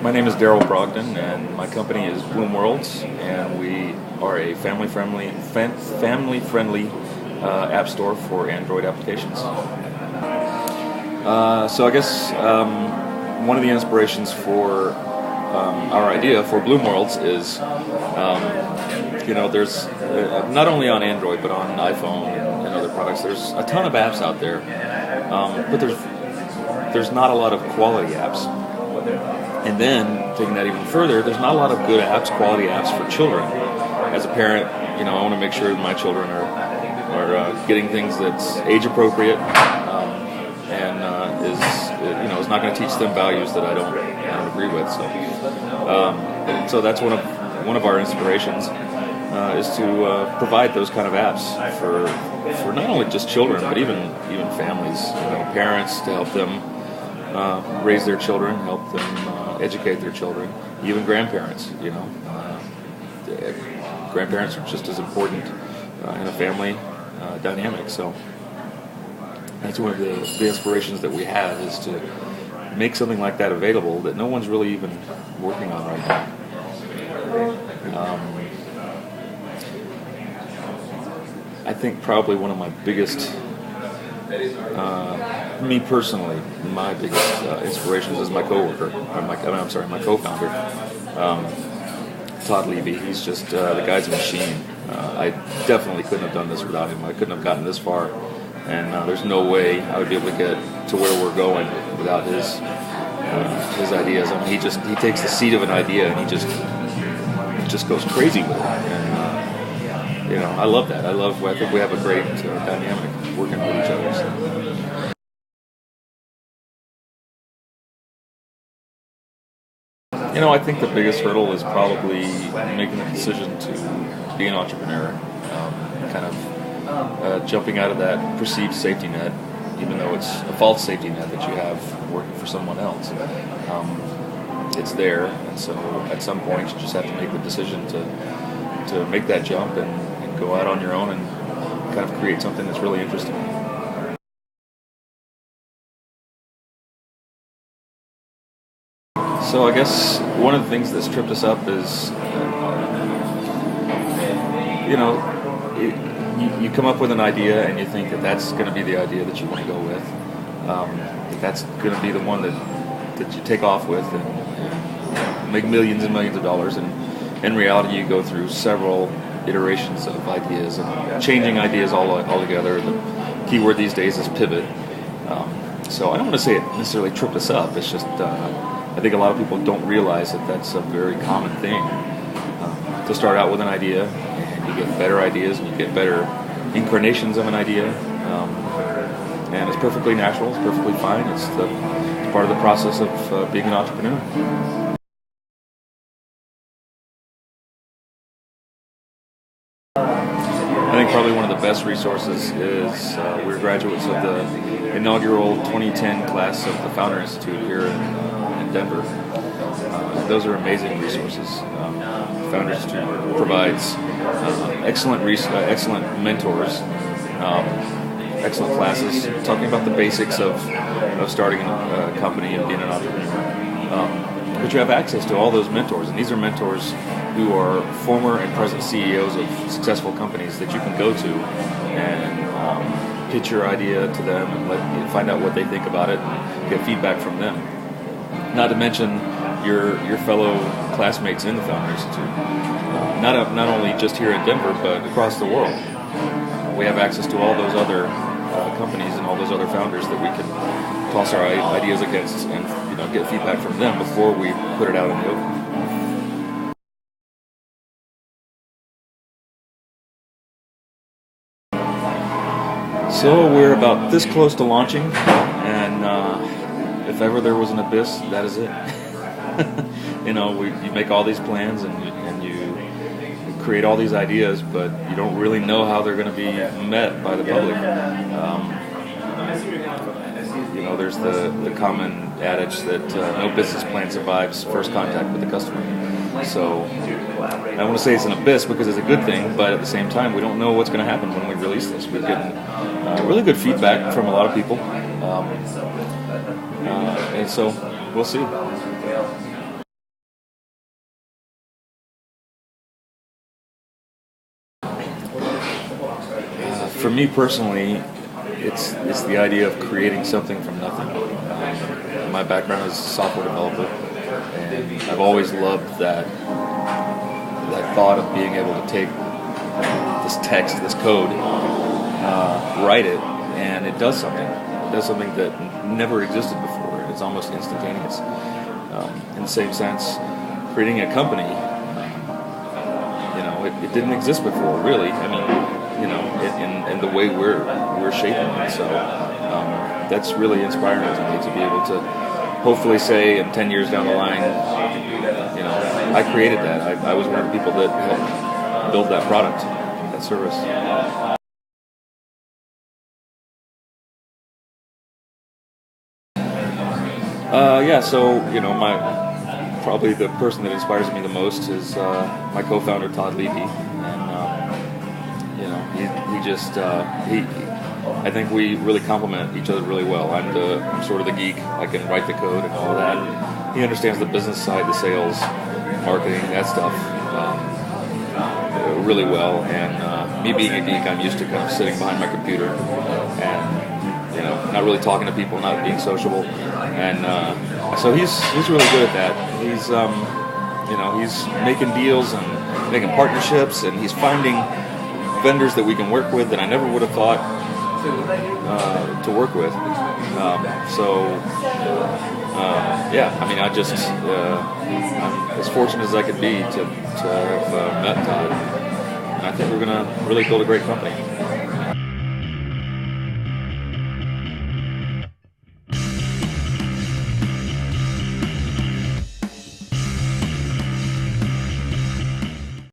My name is Darrell Brogdon, and my company is BloomWorlds, and we are a family-friendly app store for Android applications. So I guess one of the inspirations for our idea for BloomWorlds is, there's not only on Android but on iPhone and other products. There's a ton of apps out there, but there's not a lot of quality apps. And then, taking that even further, there's not a lot of good apps, quality apps for children. As a parent, I want to make sure that my children are getting things that's age appropriate, and is not going to teach them values that I don't agree with. So that's one of our inspirations is to provide those kind of apps for not only just children but even families, parents, to help them raise their children, help them educate their children, even grandparents. Grandparents are just as important in a family dynamic. So that's one of the inspirations that we have, is to make something like that available that no one's really even working on right now. I think probably one of my biggest, me personally, my biggest inspirations is my coworker, my co-founder, Todd Levy. He's just the guy's a machine. I definitely couldn't have done this without him. I couldn't have gotten this far, and there's no way I would be able to get to where we're going without his ideas. I mean, he takes the seed of an idea and he just goes crazy with it. And I love that. I think we have a great dynamic working with each other. So. I think the biggest hurdle is probably making the decision to be an entrepreneur, jumping out of that perceived safety net, even though it's a false safety net that you have working for someone else. It's there, and so at some point you just have to make the decision to make that jump and go out on your own and kind of create something that's really interesting. So I guess one of the things that's tripped us up is, you come up with an idea and you think that that's going to be the idea that you want to go with. That's going to be the one that you take off with and make millions and millions of dollars. And in reality, you go through several iterations of ideas and changing ideas altogether. The key word these days is pivot. So I don't want to say it necessarily tripped us up. It's just I think a lot of people don't realize that that's a very common thing. To start out with an idea, and you get better ideas and you get better incarnations of an idea, and it's perfectly natural. It's perfectly fine. It's part of the process of being an entrepreneur. I think probably one of the best resources is we're graduates of the inaugural 2010 class of the Founder Institute here in Denver. Those are amazing resources. Founder Institute provides excellent mentors, excellent classes talking about the basics of starting a company and being an entrepreneur. But you have access to all those mentors, and these are mentors who are former and present CEOs of successful companies that you can go to and pitch your idea to them and find out what they think about it and get feedback from them. Not to mention your fellow classmates in the Founder Institute, not only just here in Denver but across the world. We have access to all those other companies and all those other founders that we can toss our ideas against and get feedback from them before we put it out in the open. So we're about this close to launching, and if ever there was an abyss, that is it. You make all these plans and you create all these ideas, but you don't really know how they're going to be met by the public. There's the common adage that no business plan survives first contact with the customer. So I don't want to say it's an abyss because it's a good thing, but at the same time, we don't know what's going to happen when we release this. We're getting really good feedback from a lot of people, and so we'll see. me personally, it's the idea of creating something from nothing. My background is software developer, and I've always loved that thought of being able to take this text, this code, write it, and it does something. It does something that never existed before. It's almost instantaneous. In the same sense, creating a company, it didn't exist before, really. I mean, in the way we're shaping it. So that's really inspiring to me to be able to hopefully say in 10 years down the line, I created that. I was one of the people that helped build that product, that service. So probably the person that inspires me the most is my co-founder Todd Levy, and I think we really complement each other really well. I'm sort of the geek. I can write the code and all that. He understands the business side, the sales, marketing, that stuff really well. And me being a geek, I'm used to kind of sitting behind my computer and not really talking to people, not being sociable. And so he's really good at that. He's making deals and making partnerships, and he's finding vendors that we can work with that I never would have thought to work with. I'm as fortunate as I could be to have met Todd, and I think we're going to really build a great company.